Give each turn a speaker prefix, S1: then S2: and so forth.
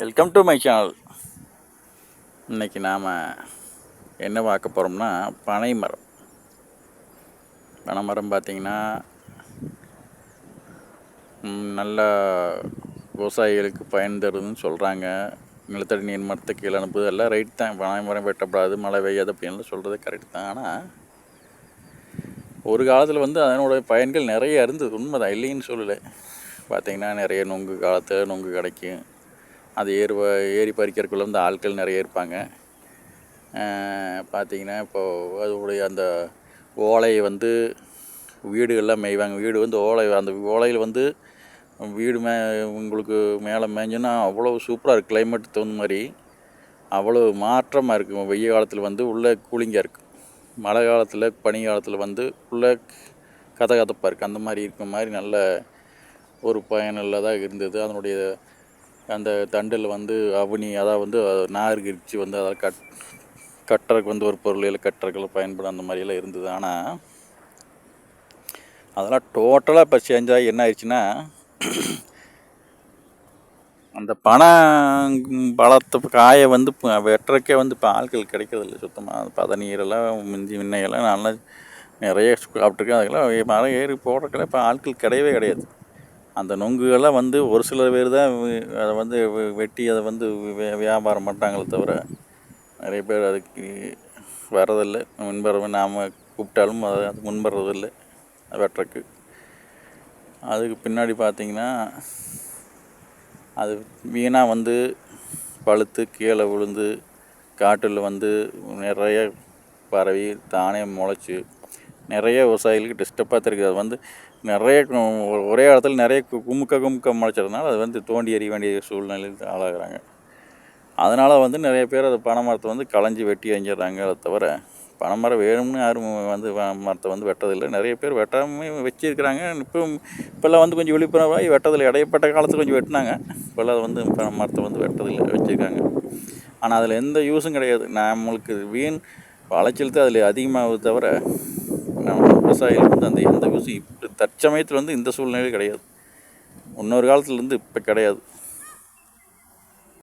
S1: Welcome to my channel. இன்றைக்கி நாம் என்ன பார்க்க போகிறோம்னா பனைமரம் பார்த்திங்கன்னா நல்ல விவசாயிகளுக்கு பயன் தருதுன்னு சொல்கிறாங்க. நிலத்தடி நீர் மரத்தை கீழே அனுப்புது எல்லாம் ரைட் தான். பனைமரம் வெட்டப்படாது, மழை பெய்யாது அப்படின்னு சொல்கிறது கரெக்ட் தான். ஆனால் ஒரு காலத்தில் அதனுடைய பயன்கள் நிறைய இருந்தது, உண்மை தான், இல்லைன்னு சொல்லலை. பார்த்திங்கன்னா நிறைய நொங்கு கிடைக்கும். அது ஏறி பறிக்கிறதுக்குள்ள ஆட்கள் நிறைய இருப்பாங்க. பார்த்திங்கன்னா இப்போது அதோடைய அந்த ஓலையை வீடுகள்லாம் மேய்வாங்க. வீடு ஓலை, அந்த ஓலையில் வீடு உங்களுக்கு மேலே மேய்ஞ்சுன்னா அவ்வளோ சூப்பராக இருக்குது. கிளைமேட் தகுந்த மாதிரி அவ்வளோ மாற்றமாக இருக்கும். வெய்ய காலத்தில் உள்ளே கூலிங்காக இருக்குது. மழை காலத்தில் பனி காலத்தில் உள்ளே கதகதப்பாக இருக்குது. அந்த மாதிரி இருக்கிற மாதிரி நல்ல ஒரு பயனுள்ளதாக இருந்தது. அதனுடைய அந்த தண்டில் அவனி, அதாவது நார் கிரிச்சு அதை கட்டுறதுக்கு ஒரு பொருளில் கட்டுறதுக்கு பயன்படும். அந்த மாதிரியெல்லாம் இருந்தது. ஆனால் அதெல்லாம் டோட்டலாக இப்போ சேஞ்ச் ஆகி என்ன ஆயிடுச்சுன்னா, அந்த பழத்தை காயை வெட்டுறக்கே இப்போ ஆட்கள் கிடைக்கிறதில்ல சுத்தமாக. பதநீரெல்லாம் முன்னையெல்லாம் நல்லா நிறைய சாப்பிட்ருக்கேன். அதுக்கெல்லாம் மரம் ஏறி போடுறதுக்கெல்லாம் இப்போ ஆட்கள் கிடையவே கிடையாது. அந்த நொங்குகள்லாம் ஒரு சில பேர் தான் அதை வெட்டி அதை வியாபாரம் பண்ணுறாங்களே தவிர நிறைய பேர் அதுக்கு வர்றதில்லை. நாம் கூப்பிட்டாலும் அது முன்வர்றதில்லை வெட்டுறக்கு. அதுக்கு பின்னாடி பார்த்திங்கன்னா அது வீணாக பழுத்து கீழே விழுந்து காட்டில் நிறைய பரவி தானே முளைச்சி நிறைய விவசாயிகளுக்கு டிஸ்டர்பாக இருக்குது. அது நிறைய ஒரே இடத்துல நிறைய குமுக்க முளைச்சதுனால அது தோண்டி எறிய வேண்டிய சூழ்நிலைக்கு ஆளாகிறாங்க. அதனால் நிறைய பேர் அது பனைமரத்தை களைஞ்சி வெட்டி எறிஞ்சிடுறாங்க. அதை தவிர பனைமரம் வேணும்னு யாரும் மரத்தை வெட்டதில்லை. நிறைய பேர் வெட்டாமல் வச்சுருக்கிறாங்க. இப்போல்லாம் கொஞ்சம் விழிப்புணர்வாகி வெட்டதில்லை. இடைப்பட்ட காலத்தில் கொஞ்சம் வெட்டினாங்க. இப்போல்லாம் பனைமரத்தை வெட்டதில்லை, வச்சுருக்காங்க. ஆனால் அதில் எந்த யூஸும் கிடையாது. நம்மளுக்கு வீண் விளைச்சல் அதில் அதிகமாகுது தவிர நம்ம விவசாயிகளுக்கு அந்த எந்த யூஸும் இப்போ தற்சமயத்தில் இந்த சூழ்நிலை கிடையாது. இன்னொரு காலத்துலேருந்து இப்போ கிடையாது.